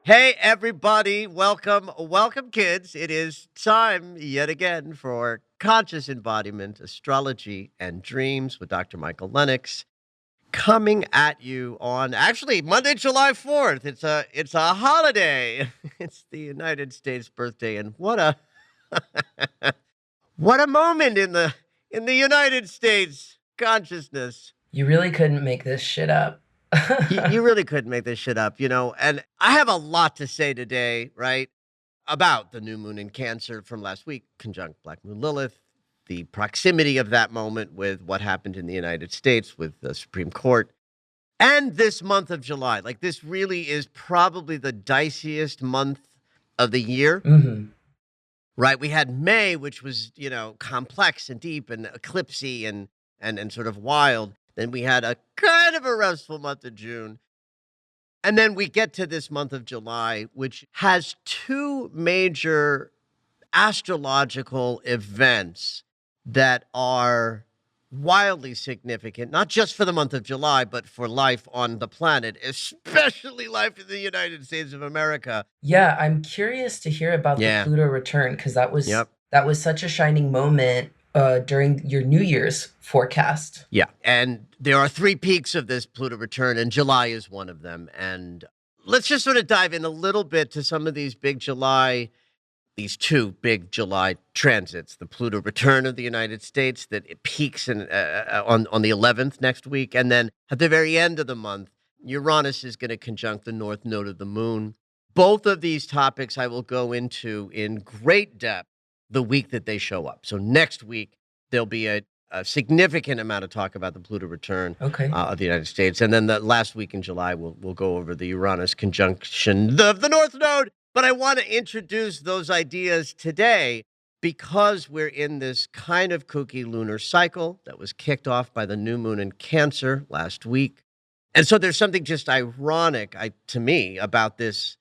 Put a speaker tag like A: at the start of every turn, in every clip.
A: Hey, everybody. Welcome, kids. It is time yet again for Conscious Embodiment, Astrology, and Dreams with Dr. Michael Lennox coming at you on actually Monday, July 4th. It's a holiday. It's the United States birthday, and what a what a moment in the United States consciousness.
B: You really couldn't make this shit up.
A: You really couldn't make this shit up, and I have a lot to say today, right, about the new moon in Cancer from last week, conjunct Black Moon Lilith, the proximity of that moment with what happened in the United States with the Supreme Court, and this month of July. Like, this really is probably the diciest month of the year, right? We had May, which was, complex and deep and eclipsy and sort of wild. Then we had a kind of a restful month of June. And then we get to this month of July, which has two major astrological events that are wildly significant, not just for the month of July, but for life on the planet, especially life in the United States of America.
B: Yeah, I'm curious to hear about the Pluto return, because that was such a shining moment during your New Year's forecast.
A: Yeah, and there are three peaks of this Pluto return, and July is one of them. And let's just sort of dive in a little bit to some of these these two big July transits. The Pluto return of the United States that it peaks on the 11th next week, and then at the very end of the month, Uranus is going to conjunct the north node of the moon. Both of these topics I will go into in great depth the week that they show up. So next week, there'll be a significant amount of talk about the Pluto return of the United States. And then the last week in July, we'll go over the Uranus conjunction of the North Node. But I want to introduce those ideas today because we're in this kind of kooky lunar cycle that was kicked off by the new moon in Cancer last week. And so there's something just ironic to me about this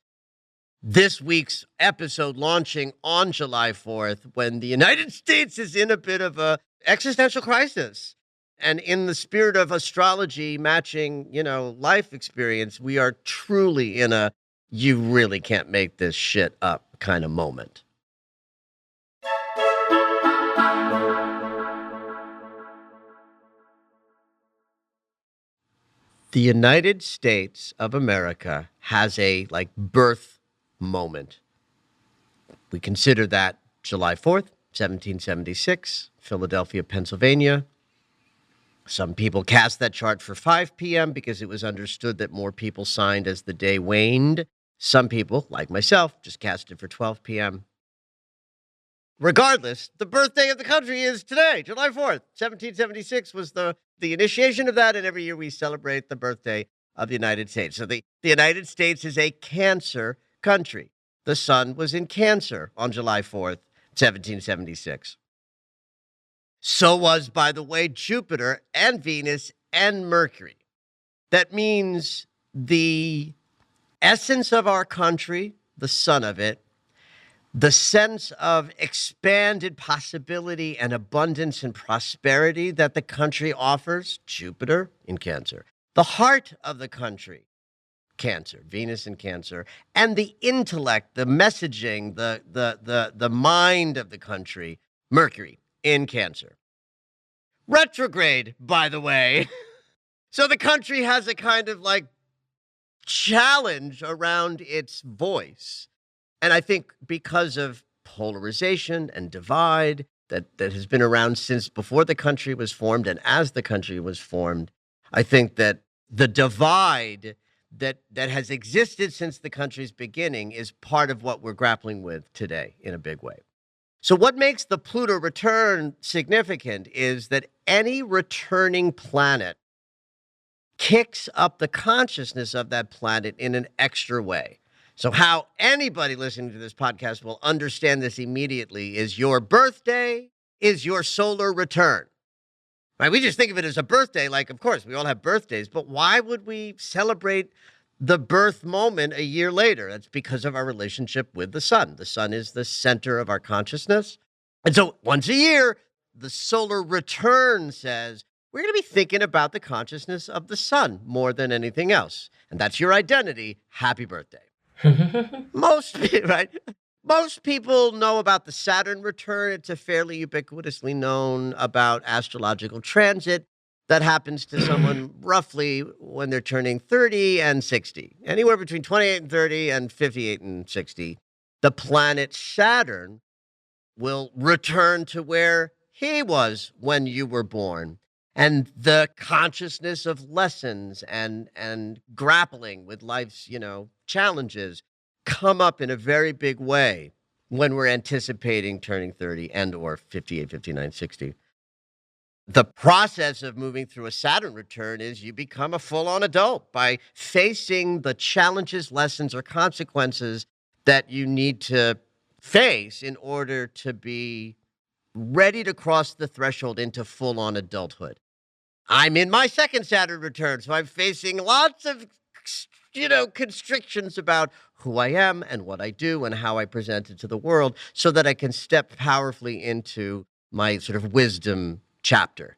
A: week's episode launching on July 4th when the United States is in a bit of a existential crisis. And in the spirit of astrology matching, life experience, we are truly in a you really can't make this shit up kind of moment. The United States of America has a birth moment. We consider that July 4th, 1776, Philadelphia, Pennsylvania. Some people cast that chart for 5 p.m. because it was understood that more people signed as the day waned. Some people, like myself, just cast it for 12 p.m. Regardless, the birthday of the country is today, July 4th. 1776 was the initiation of that, and every year we celebrate the birthday of the United States. So the United States is a Cancer country. The sun was in Cancer on July 4th, 1776. So was, by the way, Jupiter and Venus and Mercury. That means the essence of our country, the sun of it, the sense of expanded possibility and abundance and prosperity that the country offers, Jupiter in Cancer. The heart of the country, Cancer, Venus in Cancer, and the intellect, the messaging, the mind of the country, Mercury in Cancer. Retrograde, by the way. So the country has a kind of challenge around its voice. And I think because of polarization and divide that has been around since before the country was formed and as the country was formed, I think that the divide that has existed since the country's beginning is part of what we're grappling with today in a big way. So what makes the Pluto return significant is that any returning planet kicks up the consciousness of that planet in an extra way. So how anybody listening to this podcast will understand this immediately is your birthday is your solar return. Right? We just think of it as a birthday, like, of course, we all have birthdays, but why would we celebrate the birth moment a year later? That's because of our relationship with the sun. The sun is the center of our consciousness. And so once a year, the solar return says, we're going to be thinking about the consciousness of the sun more than anything else. And that's your identity. Happy birthday. Most people know about the Saturn return. It's a fairly ubiquitously known about astrological transit that happens to someone roughly when they're turning 30 and 60. Anywhere between 28 and 30 and 58 and 60. The planet Saturn will return to where he was when you were born. And the consciousness of lessons and grappling with life's, challenges come up in a very big way when we're anticipating turning 30 and or 58, 59, 60. The process of moving through a Saturn return is you become a full-on adult by facing the challenges, lessons, or consequences that you need to face in order to be ready to cross the threshold into full-on adulthood. I'm in my second Saturn return, so I'm facing lots of, constrictions about who I am and what I do and how I present it to the world so that I can step powerfully into my sort of wisdom chapter.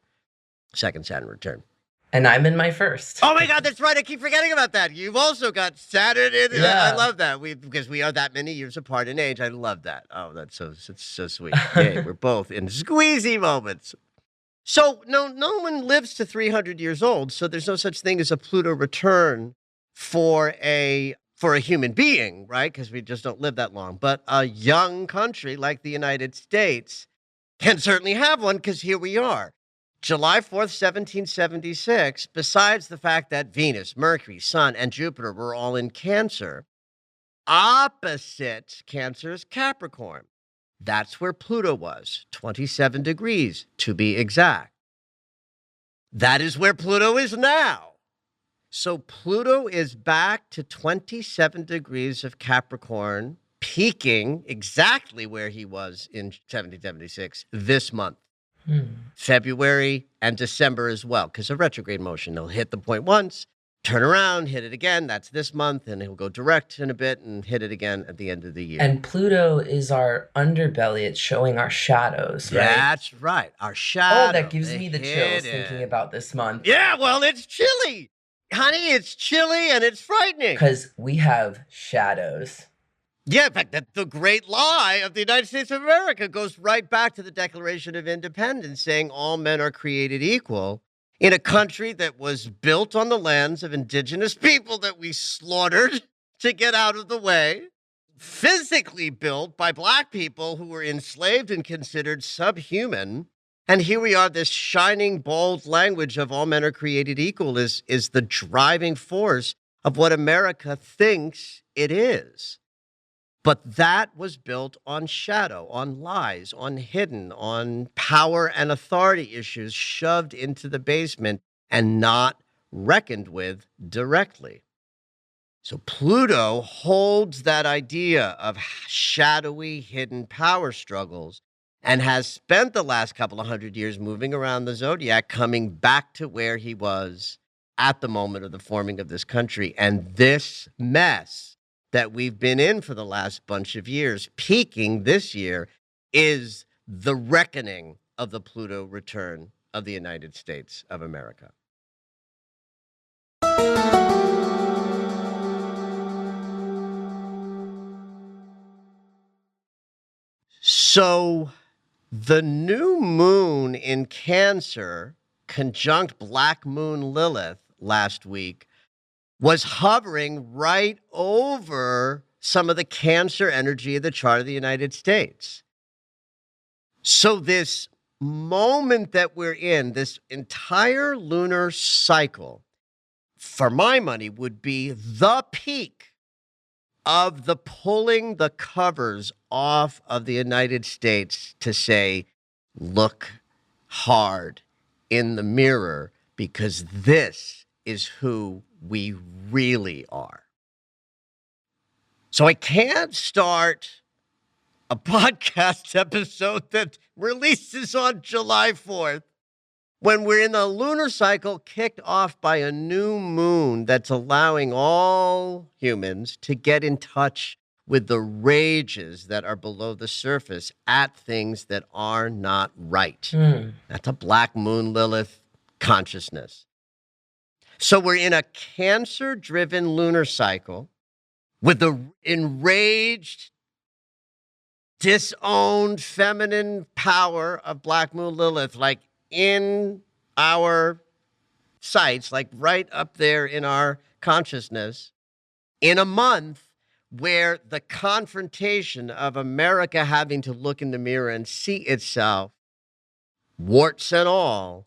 A: Second Saturn return.
B: And I'm in my first.
A: Oh my God, that's right. I keep forgetting about that. You've also got Saturn in. Yeah. I love that. Because we are that many years apart in age. I love that. Oh, it's so sweet. Yay, we're both in squeezy moments. So no one lives to 300 years old, so there's no such thing as a Pluto return for a human being, right? Because we just don't live that long. But a young country like the United States can certainly have one, because here we are. July 4th, 1776, besides the fact that Venus, Mercury, Sun, and Jupiter were all in Cancer, opposite Cancer is Capricorn. That's where Pluto was, 27 degrees to be exact. That is where Pluto is now. So Pluto is back to 27 degrees of Capricorn, peaking exactly where he was in 1776 this month. February and December as well, because of retrograde motion. He'll hit the point once, turn around, hit it again. That's this month, and he'll go direct in a bit and hit it again at the end of the year.
B: And Pluto is our underbelly. It's showing our shadows, right?
A: That's right, our shadow.
B: Oh, that gives me the chills thinking about this month.
A: Yeah, well, it's chilly. Honey, it's chilly and it's frightening.
B: Because we have shadows.
A: Yeah, in fact, the great lie of the United States of America goes right back to the Declaration of Independence, saying all men are created equal in a country that was built on the lands of indigenous people that we slaughtered to get out of the way, physically built by Black people who were enslaved and considered subhuman. And here we are, this shining, bold language of all men are created equal is the driving force of what America thinks it is. But that was built on shadow, on lies, on hidden, on power and authority issues shoved into the basement and not reckoned with directly. So Pluto holds that idea of shadowy, hidden power struggles and has spent the last couple of hundred years moving around the zodiac, coming back to where he was at the moment of the forming of this country. And this mess that we've been in for the last bunch of years, peaking this year, is the reckoning of the Pluto return of the United States of America. So the new moon in Cancer, conjunct Black Moon Lilith last week, was hovering right over some of the Cancer energy of the chart of the United States. So this moment that we're in, this entire lunar cycle, for my money, would be the peak of the pulling the covers off of the United States to say, look hard in the mirror, because this is who we really are. So I can't start a podcast episode that releases on July 4th when we're in the lunar cycle kicked off by a new moon that's allowing all humans to get in touch with the rages that are below the surface at things that are not right. That's a black moon Lilith consciousness. So we're in a Cancer-driven lunar cycle with the enraged, disowned feminine power of black moon Lilith, like in our sights, like right up there in our consciousness, in a month where the confrontation of America having to look in the mirror and see itself, warts and all,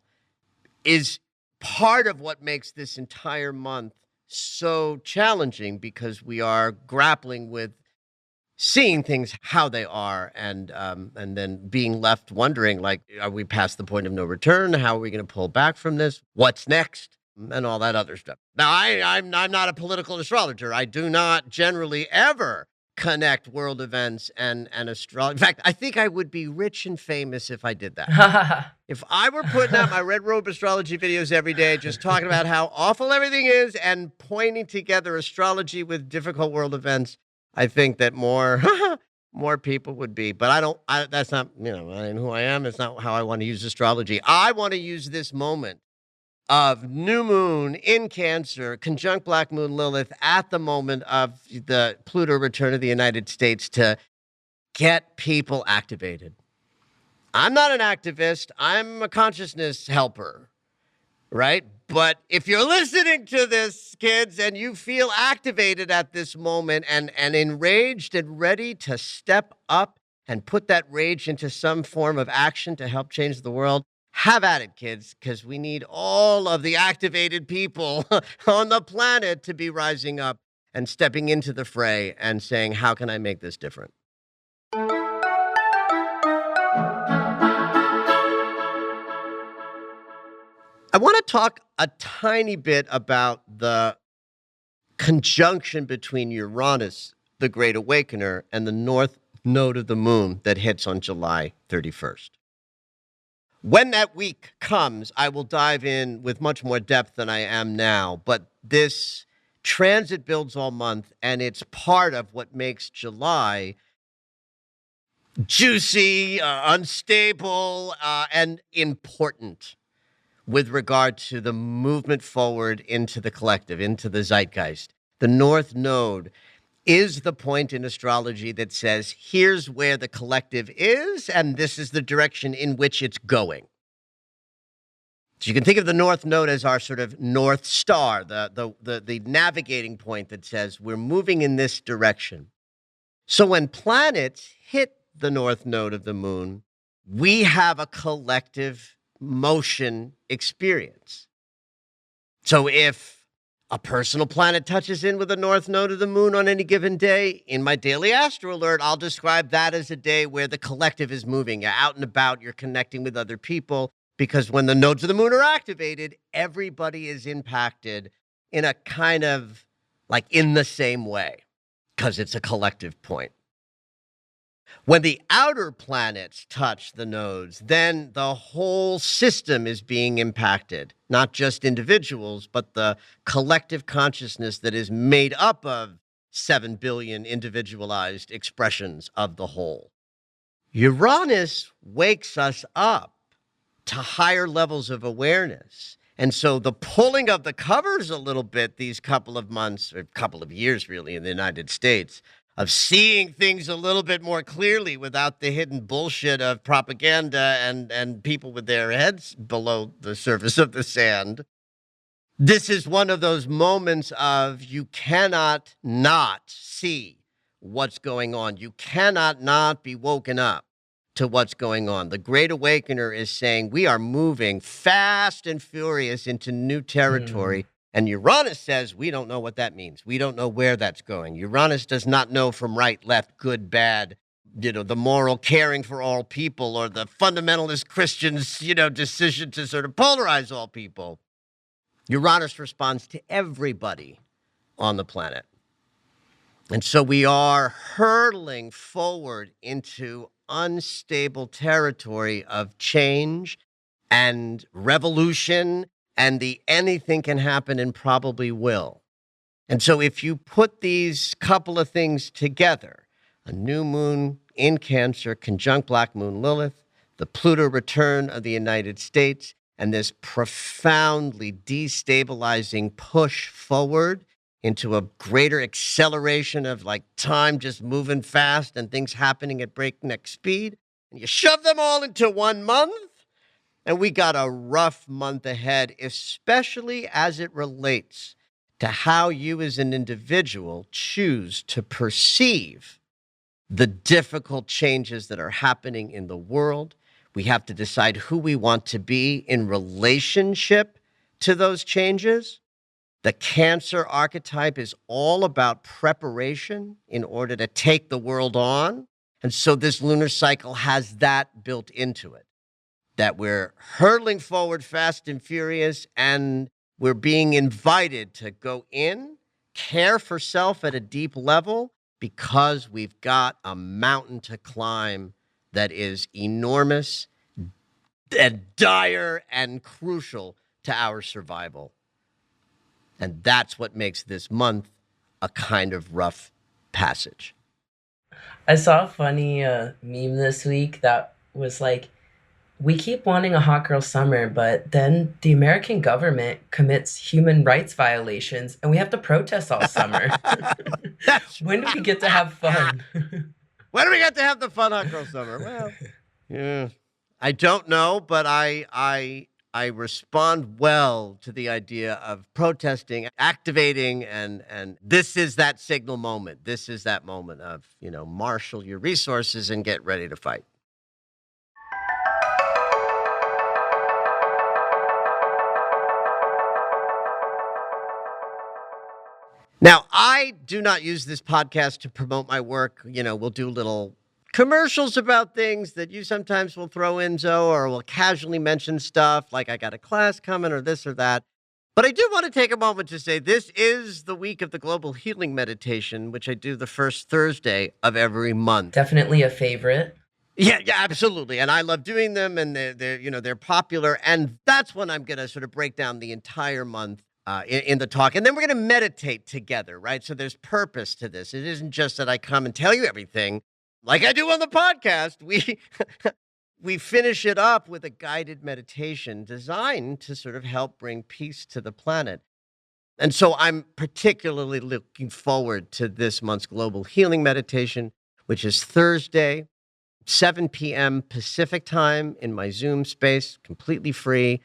A: is part of what makes this entire month so challenging, because we are grappling with seeing things how they are, and then being left wondering, like, are we past the point of no return? How are we going to pull back from this? What's next? And all that other stuff. Now, I'm not a political astrologer. I do not generally ever connect world events and astrology. In fact, I think I would be rich and famous if I did that. If I were putting out my red robe astrology videos every day, just talking about how awful everything is and pointing together astrology with difficult world events, I think that more people would be. But that's not, who I am. It's not how I want to use astrology. I want to use this moment of new moon in Cancer, conjunct black moon Lilith at the moment of the Pluto return of the United States to get people activated. I'm not an activist. I'm a consciousness helper, right? But if you're listening to this, kids, and you feel activated at this moment and enraged and ready to step up and put that rage into some form of action to help change the world, have at it, kids, because we need all of the activated people on the planet to be rising up and stepping into the fray and saying, how can I make this different? I want to talk a tiny bit about the conjunction between Uranus, the Great Awakener, and the north node of the moon that hits on July 31st. When that week comes, I will dive in with much more depth than I am now, but this transit builds all month, and it's part of what makes July juicy, unstable, and important with regard to the movement forward into the collective, into the zeitgeist. The North Node is the point in astrology that says, here's where the collective is, and this is the direction in which it's going. So you can think of the North Node as our sort of North Star, the navigating point that says we're moving in this direction. So when planets hit the North Node of the moon, we have a collective motion experience. So if a personal planet touches in with the North Node of the moon on any given day, in my daily Astro Alert, I'll describe that as a day where the collective is moving. You're out and about, you're connecting with other people, because when the nodes of the moon are activated, everybody is impacted in a kind of like in the same way, because it's a collective point. When the outer planets touch the nodes, then the whole system is being impacted, not just individuals, but the collective consciousness that is made up of 7 billion individualized expressions of the whole. Uranus wakes us up to higher levels of awareness. And so the pulling of the covers a little bit these couple of months, or couple of years really, in the United States, of seeing things a little bit more clearly without the hidden bullshit of propaganda and people with their heads below the surface of the sand. This is one of those moments of you cannot not see what's going on. You cannot not be woken up to what's going on. The Great Awakener is saying we are moving fast and furious into new territory. And Uranus says, we don't know what that means. We don't know where that's going. Uranus does not know from right, left, good, bad, the moral caring for all people, or the fundamentalist Christians, decision to sort of polarize all people. Uranus responds to everybody on the planet. And so we are hurtling forward into unstable territory of change and revolution, and the anything can happen and probably will. And so if you put these couple of things together, a new moon in Cancer, conjunct black moon Lilith, the Pluto return of the United States, and this profoundly destabilizing push forward into a greater acceleration of like time just moving fast and things happening at breakneck speed, and you shove them all into 1 month, and we got a rough month ahead, especially as it relates to how you as an individual choose to perceive the difficult changes that are happening in the world. We have to decide who we want to be in relationship to those changes. The Cancer archetype is all about preparation in order to take the world on. And so this lunar cycle has that built into it, that we're hurtling forward fast and furious, and we're being invited to go in, care for self at a deep level, because we've got a mountain to climb that is enormous and dire and crucial to our survival. And that's what makes this month a kind of rough passage.
B: I saw a funny meme this week that was like, we keep wanting a hot girl summer, but then the American government commits human rights violations and we have to protest all summer. When do we get to have fun?
A: When do we get to have the fun hot girl summer? Well, yeah, I don't know, but I respond well to the idea of protesting, activating, and this is that signal moment. This is that moment of, marshal your resources and get ready to fight. Now, I do not use this podcast to promote my work. We'll do little commercials about things that you sometimes will throw in, Zoe, or we'll casually mention stuff like I got a class coming or this or that. But I do want to take a moment to say this is the week of the Global Healing Meditation, which I do the first Thursday of every month.
B: Definitely a favorite.
A: Yeah, absolutely. And I love doing them, and they're popular. And that's when I'm going to sort of break down the entire month in the talk. And then we're going to meditate together, right? So there's purpose to this. It isn't just that I come and tell you everything like I do on the podcast. We finish it up with a guided meditation designed to sort of help bring peace to the planet. And so I'm particularly looking forward to this month's Global Healing Meditation, which is Thursday, 7 p.m. Pacific time in my Zoom space, completely free.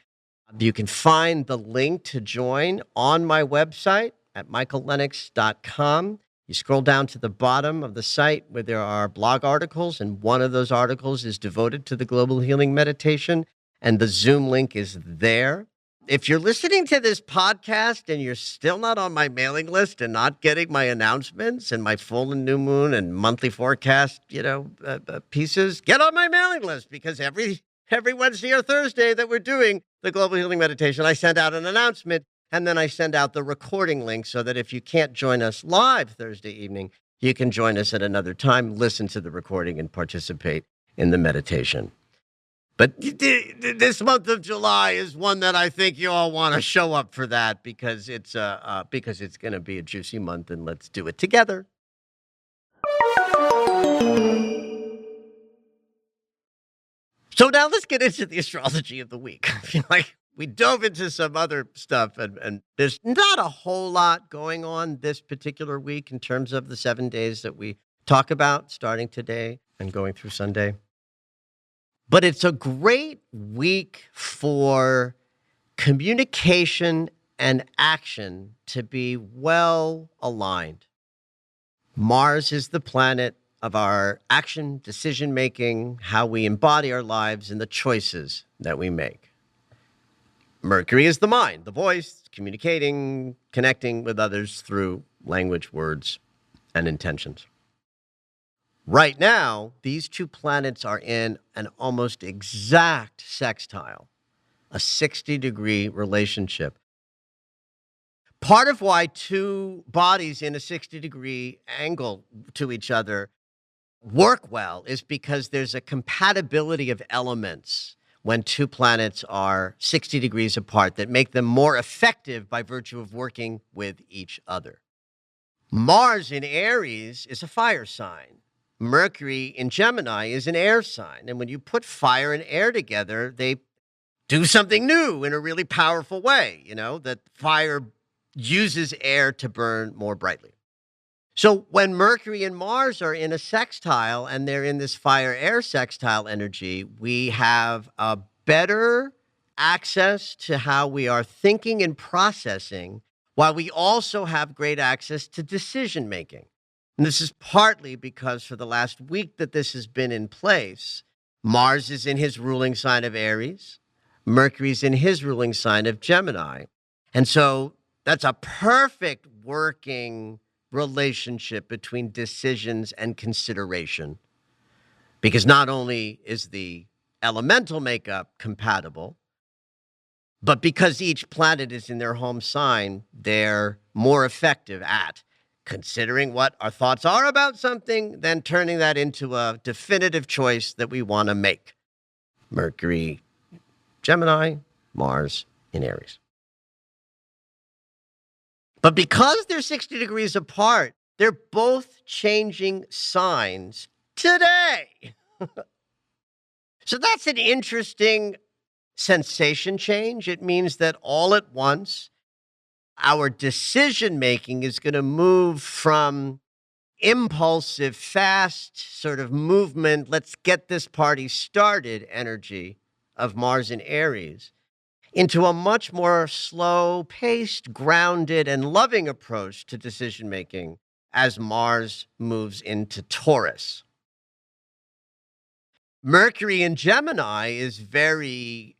A: You can find the link to join on my website at michaellennox.com. You scroll down to the bottom of the site where there are blog articles, and one of those articles is devoted to the Global Healing Meditation, and the Zoom link is there. If you're listening to this podcast and you're still not on my mailing list and not getting my announcements and my full and new moon and monthly forecast, pieces, get on my mailing list, because every Wednesday or Thursday that we're doing the Global Healing Meditation, I send out an announcement, and then I send out the recording link so that if you can't join us live Thursday evening, you can join us at another time, listen to the recording, and participate in the meditation. But this month of July is one that I think you all want to show up for, that because it's going to be a juicy month, and let's do it together. So now let's get into the astrology of the week. I feel like we dove into some other stuff, and there's not a whole lot going on this particular week in terms of the 7 days that we talk about, starting today and going through Sunday. But it's a great week for communication and action to be well aligned. Mars is the planet of our action, decision-making, how we embody our lives, and the choices that we make. Mercury is the mind, the voice, communicating, connecting with others through language, words, and intentions. Right now, these two planets are in an almost exact sextile, a 60-degree relationship. Part of why two bodies in a 60-degree angle to each other work well is because there's a compatibility of elements when two planets are 60 degrees apart that make them more effective by virtue of working with each other. Mars in Aries is a fire sign. Mercury in Gemini is an air sign. And when you put fire and air together, they do something new in a really powerful way, that fire uses air to burn more brightly. So when Mercury and Mars are in a sextile and they're in this fire-air sextile energy, we have a better access to how we are thinking and processing, while we also have great access to decision making. And this is partly because for the last week that this has been in place, Mars is in his ruling sign of Aries, Mercury's in his ruling sign of Gemini. And so that's a perfect working relationship between decisions and consideration, because not only is the elemental makeup compatible, but because each planet is in their home sign, they're more effective at considering what our thoughts are about something, then turning that into a definitive choice that we want to make. Mercury, Gemini, Mars in Aries. But because they're 60 degrees apart, they're both changing signs today. So that's an interesting sensation change. It means that all at once, our decision making is going to move from impulsive, fast sort of movement, let's get this party started energy of Mars in Aries, into a much more slow-paced, grounded, and loving approach to decision-making as Mars moves into Taurus. Mercury in Gemini is very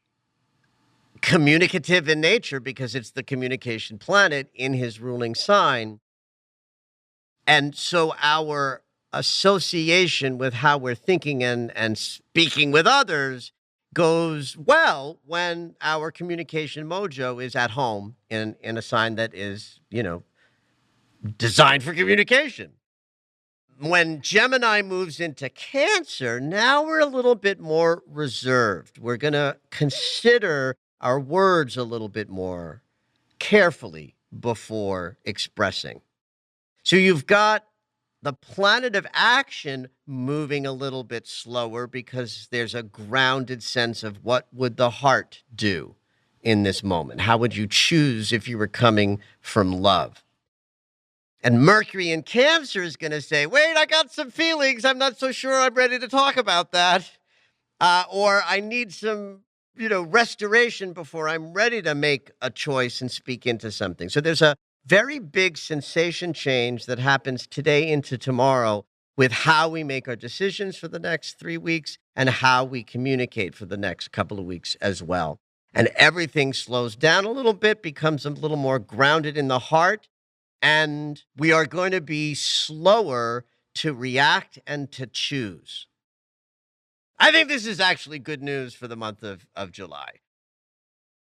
A: communicative in nature because it's the communication planet in his ruling sign. And so our association with how we're thinking and speaking with others goes well when our communication mojo is at home in a sign that is, designed for communication. When Gemini moves into Cancer, now we're a little bit more reserved. We're going to consider our words a little bit more carefully before expressing. So you've got the planet of action moving a little bit slower because there's a grounded sense of what would the heart do in this moment? How would you choose if you were coming from love? And Mercury in Cancer is going to say, wait, I got some feelings. I'm not so sure I'm ready to talk about that. Or I need some, restoration before I'm ready to make a choice and speak into something. So there's a very big sensation change that happens today into tomorrow with how we make our decisions for the next 3 weeks and how we communicate for the next couple of weeks as well. And everything slows down a little bit, becomes a little more grounded in the heart, and we are going to be slower to react and to choose. I think this is actually good news for the month of July,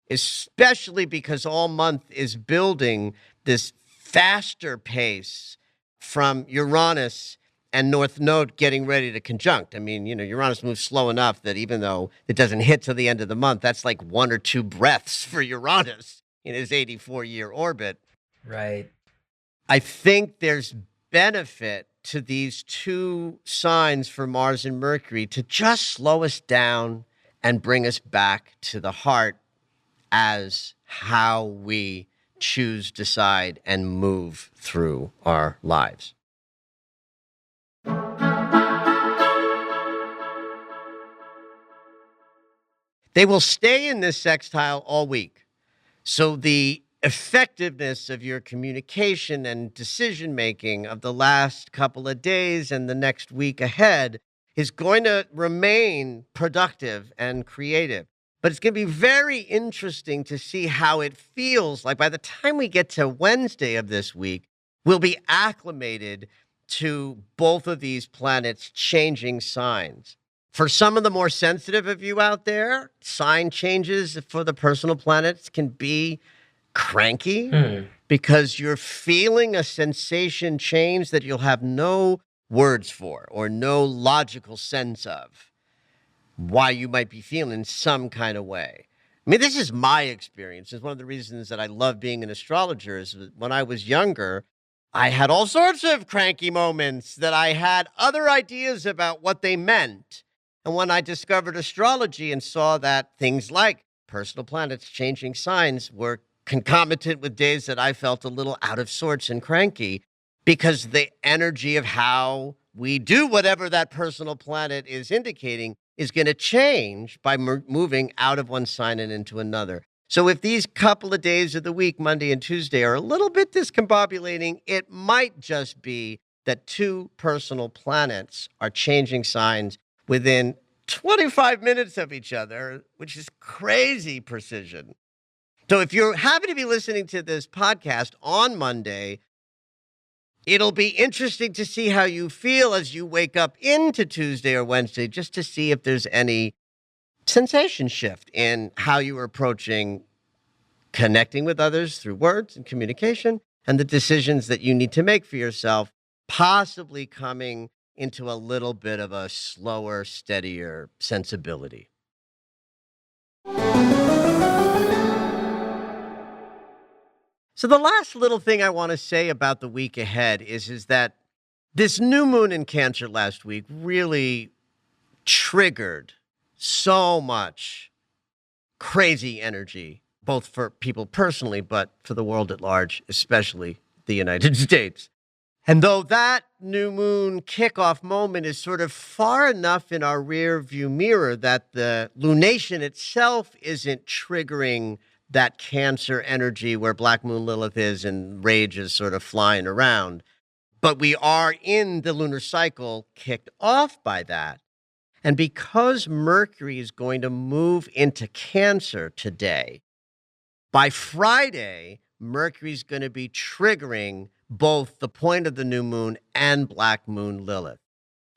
A: especially because all month is building this faster pace from Uranus and North Node getting ready to conjunct. I mean, Uranus moves slow enough that even though it doesn't hit till the end of the month, that's like 1 or 2 breaths for Uranus in his 84-year orbit.
B: Right.
A: I think there's benefit to these two signs for Mars and Mercury to just slow us down and bring us back to the heart as how we choose, decide, and move through our lives. They will stay in this sextile all week. So the effectiveness of your communication and decision making of the last couple of days and the next week ahead is going to remain productive and creative. But it's going to be very interesting to see how it feels like by the time we get to Wednesday of this week, we'll be acclimated to both of these planets changing signs. For some of the more sensitive of you out there, sign changes for the personal planets can be cranky because you're feeling a sensation change that you'll have no words for or no logical sense of why you might be feeling some kind of way. I mean, this is my experience. It's one of the reasons that I love being an astrologer is that when I was younger, I had all sorts of cranky moments that I had other ideas about what they meant. And when I discovered astrology and saw that things like personal planets changing signs were concomitant with days that I felt a little out of sorts and cranky because the energy of how we do whatever that personal planet is indicating is going to change by moving out of one sign and into another. So if these couple of days of the week, Monday and Tuesday, are a little bit discombobulating, it might just be that two personal planets are changing signs within 25 minutes of each other, which is crazy precision. So if you're happy to be listening to this podcast on Monday, it'll be interesting to see how you feel as you wake up into Tuesday or Wednesday, just to see if there's any sensation shift in how you are approaching connecting with others through words and communication and the decisions that you need to make for yourself, possibly coming into a little bit of a slower, steadier sensibility. So the last little thing I want to say about the week ahead is that this new moon in Cancer last week really triggered so much crazy energy, both for people personally, but for the world at large, especially the United States. And though that new moon kickoff moment is sort of far enough in our rear view mirror that the lunation itself isn't triggering that Cancer energy where Black Moon Lilith is and rage is sort of flying around, but we are in the lunar cycle kicked off by that. And because Mercury is going to move into Cancer today, by Friday, Mercury's going to be triggering both the point of the new moon and Black Moon Lilith.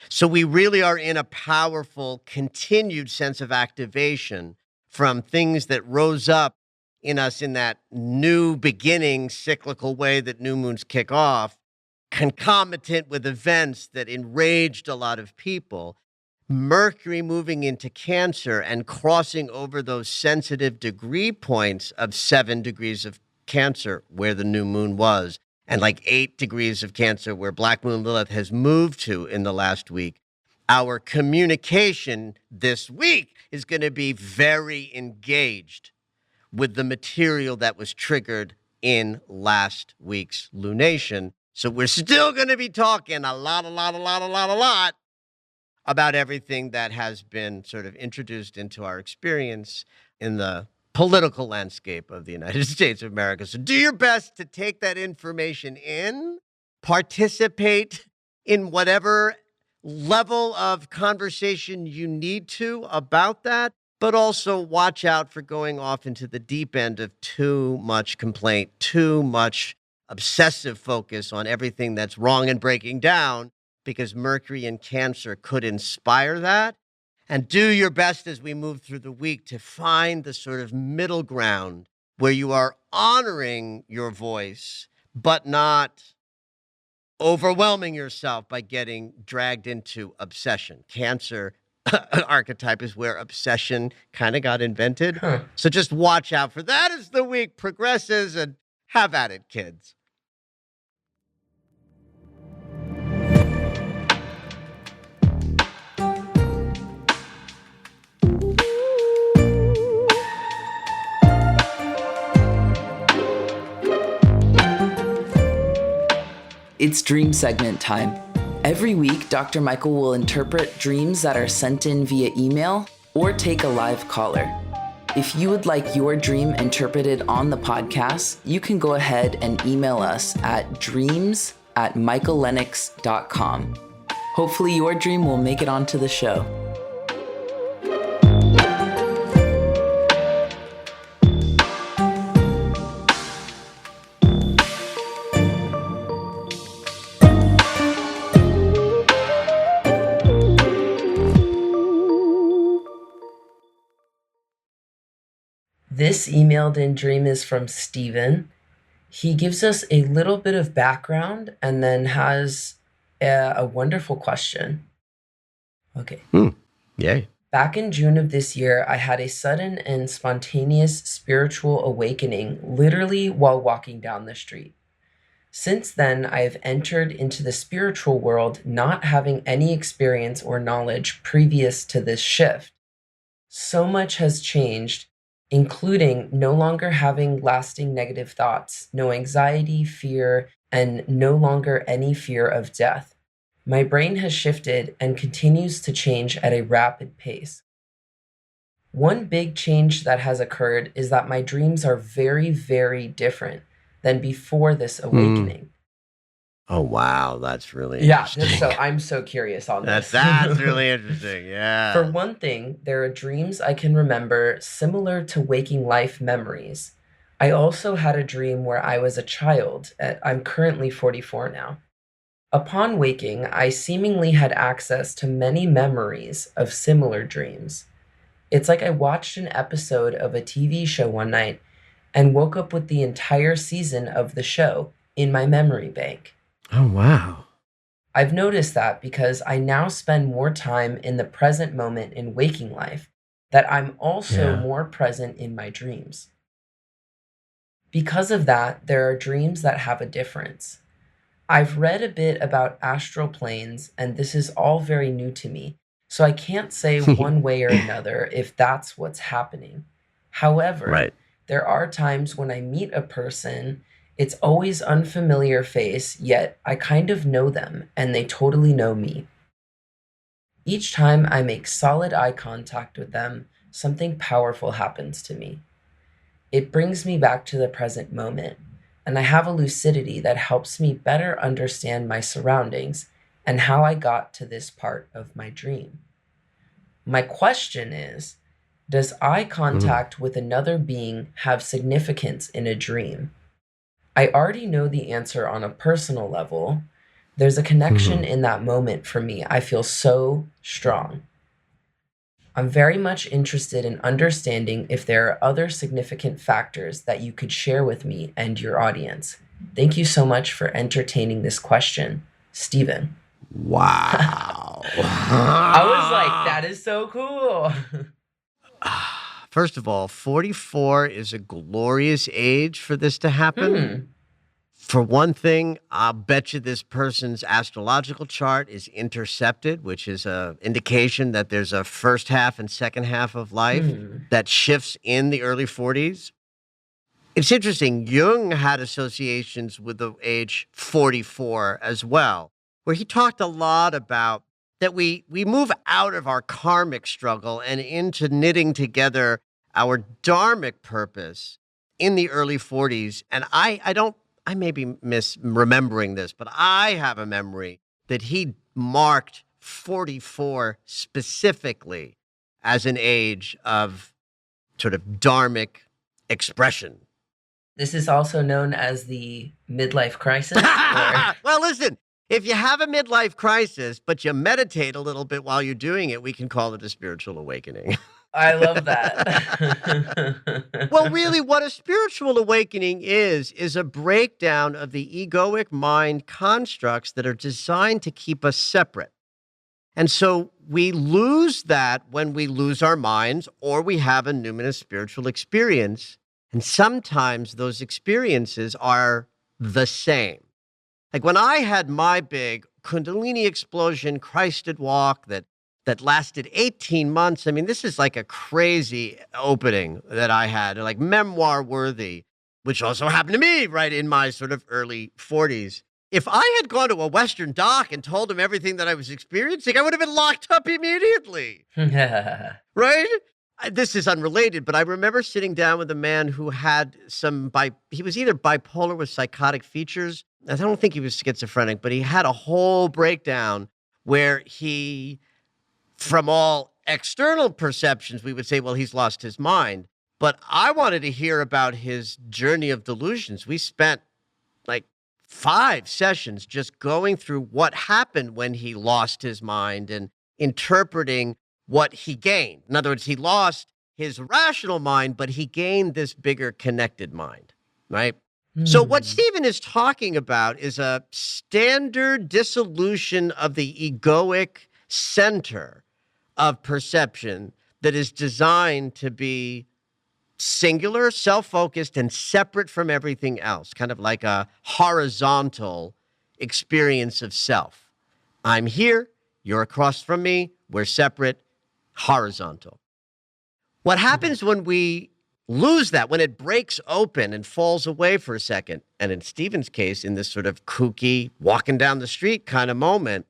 A: So we really are in a powerful, continued sense of activation from things that rose up in us in that new beginning cyclical way that new moons kick off, concomitant with events that enraged a lot of people. Mercury moving into Cancer and crossing over those sensitive degree points of 7 degrees of Cancer where the new moon was, and like 8 degrees of Cancer where Black Moon Lilith has moved to in the last week. Our communication this week is going to be very engaged with the material that was triggered in last week's lunation. So we're still going to be talking a lot about everything that has been sort of introduced into our experience in the political landscape of the United States of America. So do your best to take that information in, participate in whatever level of conversation you need to about that, but also watch out for going off into the deep end of too much complaint, too much obsessive focus on everything that's wrong and breaking down, because Mercury in Cancer could inspire that. And do your best as we move through the week to find the sort of middle ground where you are honoring your voice, but not overwhelming yourself by getting dragged into obsession. Cancer archetype is where obsession kind of got invented. So just watch out for that as the week progresses, and have at it, kids.
B: It's dream segment time. Every week, Dr. Michael will interpret dreams that are sent in via email or take a live caller. If you would like your dream interpreted on the podcast, you can go ahead and email us at dreams@michaellennox.com. Hopefully your dream will make it onto the show. This emailed in dream is from Steven. He gives us a little bit of background and then has a wonderful question. Okay.
A: Yay.
B: Back in June of this year, I had a sudden and spontaneous spiritual awakening, literally while walking down the street. Since then, I have entered into the spiritual world not having any experience or knowledge previous to this shift. So much has changed, including no longer having lasting negative thoughts, no anxiety, fear, and no longer any fear of death. My brain has shifted and continues to change at a rapid pace. One big change that has occurred is that my dreams are very, very different than before this awakening.
A: Oh, wow. That's really
B: Yeah,
A: interesting.
B: so I'm so curious on this.
A: That's really interesting. Yeah.
B: For one thing, there are dreams I can remember similar to waking life memories. I also had a dream where I was a child. I'm currently 44 now. Upon waking, I seemingly had access to many memories of similar dreams. It's like I watched an episode of a TV show one night and woke up with the entire season of the show in my memory bank.
A: Oh, wow.
B: I've noticed that because I now spend more time in the present moment in waking life, that I'm also more present in my dreams. Because of that, there are dreams that have a difference. I've read a bit about astral planes, and this is all very new to me, so I can't say one way or another if that's what's happening. However, there are times when I meet a person, it's always unfamiliar face, yet I kind of know them, and they totally know me. Each time I make solid eye contact with them, something powerful happens to me. It brings me back to the present moment, and I have a lucidity that helps me better understand my surroundings and how I got to this part of my dream. My question is, does eye contact with another being have significance in a dream? I already know the answer on a personal level. There's a connection in that moment for me. I feel so strong. I'm very much interested in understanding if there are other significant factors that you could share with me and your audience. Thank you so much for entertaining this question, Steven.
A: Wow.
B: I was like, that is so cool.
A: First of all, 44 is a glorious age for this to happen. For one thing, I'll bet you this person's astrological chart is intercepted, which is an indication that there's a first half and second half of life that shifts in the early 40s. It's interesting. Jung had associations with the age 44 as well, where he talked a lot about that we move out of our karmic struggle and into knitting together our dharmic purpose in the early 40s. And I may be misremembering this, but I have a memory that he marked 44 specifically as an age of sort of dharmic expression.
B: This is also known as the midlife crisis?
A: Well, listen, if you have a midlife crisis, but you meditate a little bit while you're doing it, we can call it a spiritual awakening.
B: I love that.
A: Well, really, what a spiritual awakening is a breakdown of the egoic mind constructs that are designed to keep us separate. And so we lose that when we lose our minds or we have a numinous spiritual experience. And sometimes those experiences are the same. Like when I had my big Kundalini explosion, Christed walk that lasted 18 months. I mean, this is like a crazy opening that I had, like memoir worthy, which also happened to me right in my sort of early 40s. If I had gone to a Western doc and told him everything that I was experiencing, I would have been locked up immediately. Right? This is unrelated, but I remember sitting down with a man who had he was either bipolar with psychotic features. I don't think he was schizophrenic, but he had a whole breakdown where he, from all external perceptions, we would say, well, he's lost his mind. But I wanted to hear about his journey of delusions. We spent like 5 sessions just going through what happened when he lost his mind and interpreting what he gained. In other words, he lost his rational mind, but he gained this bigger connected mind, right? So what
B: Hmm.
A: Stephen is talking about is a standard dissolution of the egoic center of perception that is designed to be singular, self-focused, and separate from everything else, kind of like a horizontal experience of self. I'm here, you're across from me, we're separate, horizontal. What
B: Mhm.
A: happens when we lose that, when it breaks open and falls away for a second, and in Stephen's case, in this sort of kooky, walking down the street kind of moment,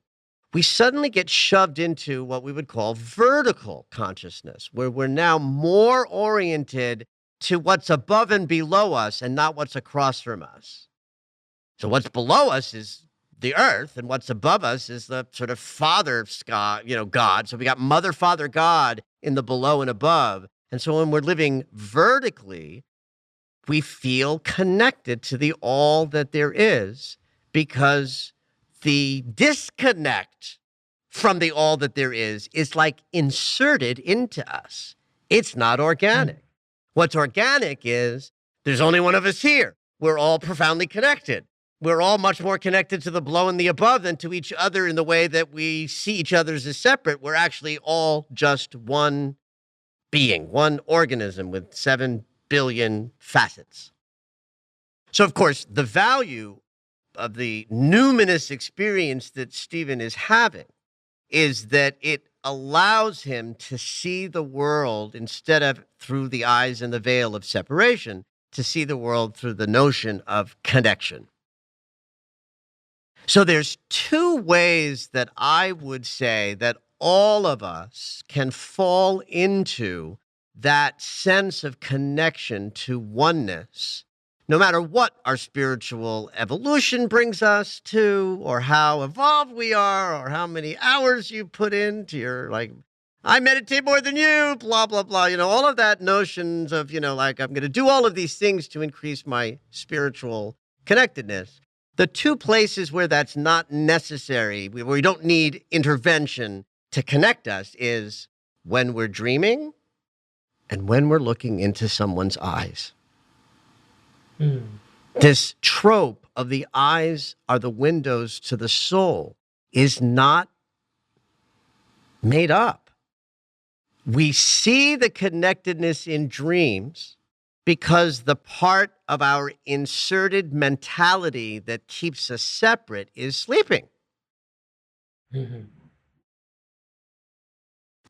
A: we suddenly get shoved into what we would call vertical consciousness, where we're now more oriented to what's above and below us and not what's across from us. So what's below us is the earth, and what's above us is the sort of father sky, God. So we got mother, father, God in the below and above. And so when we're living vertically, we feel connected to the all that there is, because the disconnect from the all that there is like inserted into us. It's not
B: Mm.
A: organic. What's organic is there's only one of us here. We're all profoundly connected. We're all much more connected to the below and the above than to each other in the way that we see each other as separate. We're actually all just one being, one organism with 7 billion facets. So, of course, the value of the numinous experience that Stephen is having is that it allows him to see the world instead of through the eyes and the veil of separation, to see the world through the notion of connection. So there's two ways that I would say that all of us can fall into that sense of connection to oneness, no matter what our spiritual evolution brings us to, or how evolved we are, or how many hours you put into your, like, I meditate more than you, blah, blah, blah. All of that notions of, like, I'm going to do all of these things to increase my spiritual connectedness. The two places where that's not necessary, where we don't need intervention to connect us, is when we're dreaming and when we're looking into someone's eyes.
B: Mm.
A: This trope of the eyes are the windows to the soul is not made up. We see the connectedness in dreams because the part of our inserted mentality that keeps us separate is sleeping.
B: Mhm.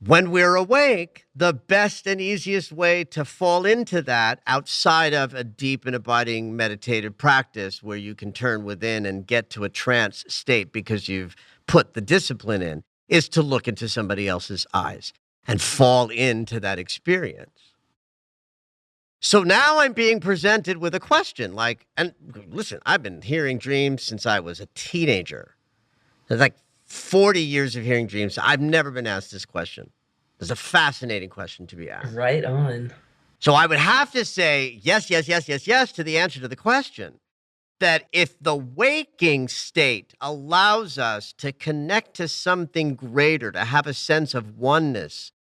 A: When we're awake, the best and easiest way to fall into that, outside of a deep and abiding meditative practice where you can turn within and get to a trance state because you've put the discipline in, is to look into somebody else's eyes and fall into that experience. So now I'm being presented with a question like, and listen, I've been hearing dreams since I was a teenager. There's like 40 years of hearing dreams. I've never been asked this question. It's a fascinating question to be asked.
B: Right on.
A: So I would have to say yes, yes, yes, yes, yes to the answer to the question. That if the waking state allows us to connect to something greater, to have a sense of oneness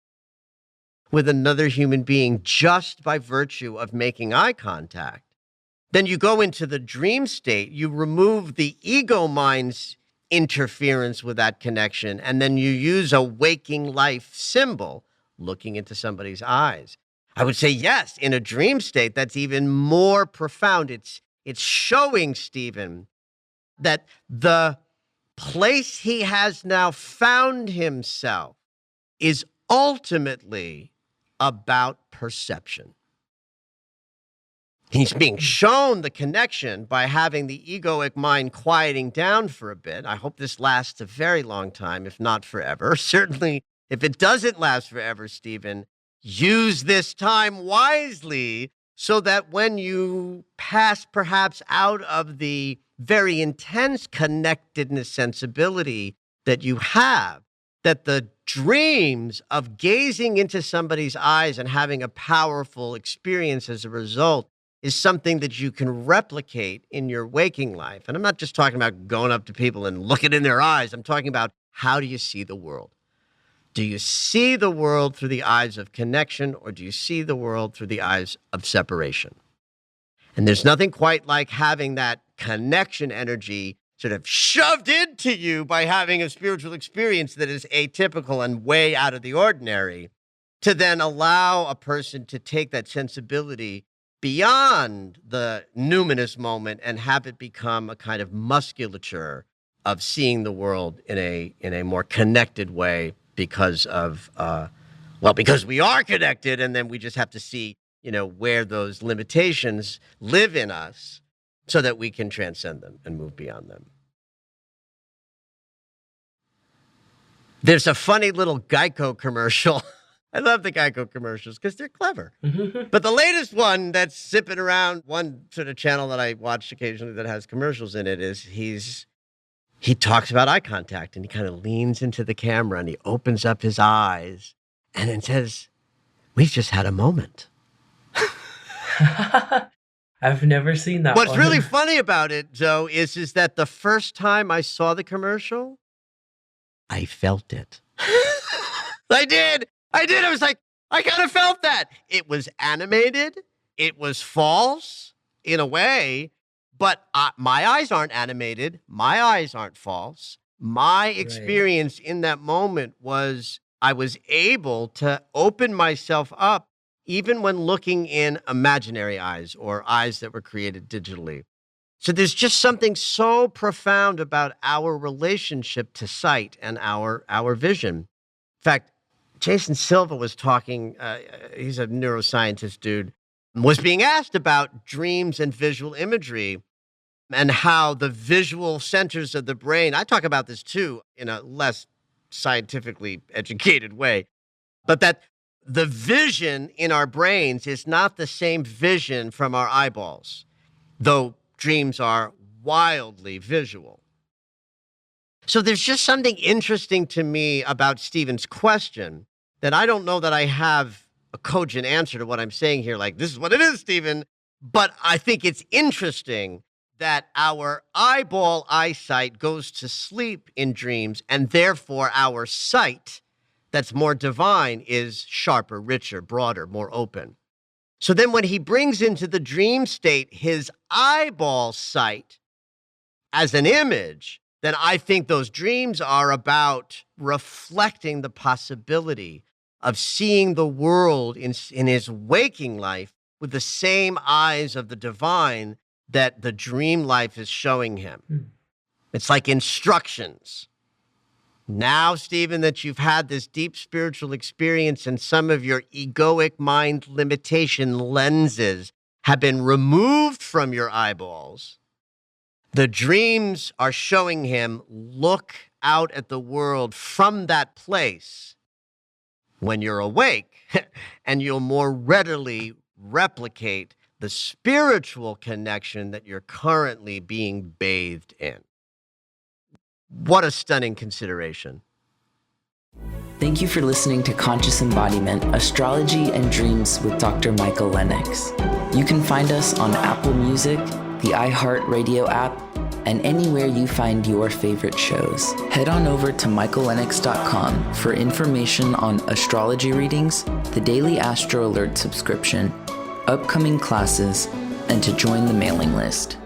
A: with another human being just by virtue of making eye contact, then you go into the dream state, you remove the ego mind's interference with that connection, and then you use a waking life symbol, looking into somebody's eyes. I would say yes, in a dream state, that's even more profound. It's showing Stephen that the place he has now found himself is ultimately about perception. He's being
B: Mm.
A: shown the connection by having the egoic mind quieting down for a bit. I hope this lasts a very long time, if not forever. Certainly, if it doesn't last forever, Stephen, use this time wisely so that when you pass perhaps out of the very intense connectedness sensibility that you have, that the dreams of gazing into somebody's eyes and having a powerful experience as a result is something that you can replicate in your waking life. And I'm not just talking about going up to people and looking in their eyes. I'm talking about, how do you see the world? Do you see the world through the eyes of connection, or do you see the world through the eyes of separation? And there's nothing quite like having that connection energy sort of shoved into you by having a spiritual experience that is atypical and way out of the ordinary, to then allow a person to take that sensibility beyond the numinous moment and have it become a kind of musculature of seeing the world in a more connected way because of, because we are connected, and then we just have to see, where those limitations live in us so that we can transcend them and move beyond them. There's a funny little Geico commercial. I love the Geico commercials because they're clever. But the latest one that's zipping around, one sort of channel that I watch occasionally that has commercials in it, is he talks about eye contact, and he kind of leans into the camera and he opens up his eyes and then says, "We've just had a moment."
B: I've never seen that
A: What's
B: one.
A: really funny about it, Joe, is that the first time I saw the commercial, I felt it. I did. I was like, I kind of felt that. It was animated. It was false in a way, but my eyes aren't animated. My eyes aren't false. My experience in that moment was I was able to open myself up, even when looking in imaginary eyes or eyes that were created digitally. So there's just something so profound about our relationship to sight and our vision. In fact, Jason Silva was talking, he's a neuroscientist dude, was being asked about dreams and visual imagery and how the visual centers of the brain, I talk about this too in a less scientifically educated way, but that the vision in our brains is not the same vision from our eyeballs, though dreams are wildly visual. So there's just something interesting to me about Stephen's question that I don't know that I have a cogent answer to what I'm saying here. Like, this is what it is, Stephen. But I think it's interesting that our eyeball eyesight goes to sleep in dreams, and therefore our sight that's more divine is sharper, richer, broader, more open. So then when he brings into the dream state his eyeball sight as an image, then I think those dreams are about reflecting the possibility of seeing the world in his waking life with the same eyes of the divine that the dream life is showing him. It's like instructions. Now, Stephen, that you've had this deep spiritual experience and some of your egoic mind limitation lenses have been removed from your eyeballs, the dreams are showing him, look out at the world from that place when you're awake, and you'll more readily replicate the spiritual connection that you're currently being bathed in. What a stunning consideration.
C: Thank you for listening to Conscious Embodiment, Astrology and Dreams with Dr. Michael Lennox. You can find us on Apple Music, the iHeartRadio app, and anywhere you find your favorite shows. Head on over to michaellennox.com for information on astrology readings, the Daily Astro Alert subscription, upcoming classes, and to join the mailing list.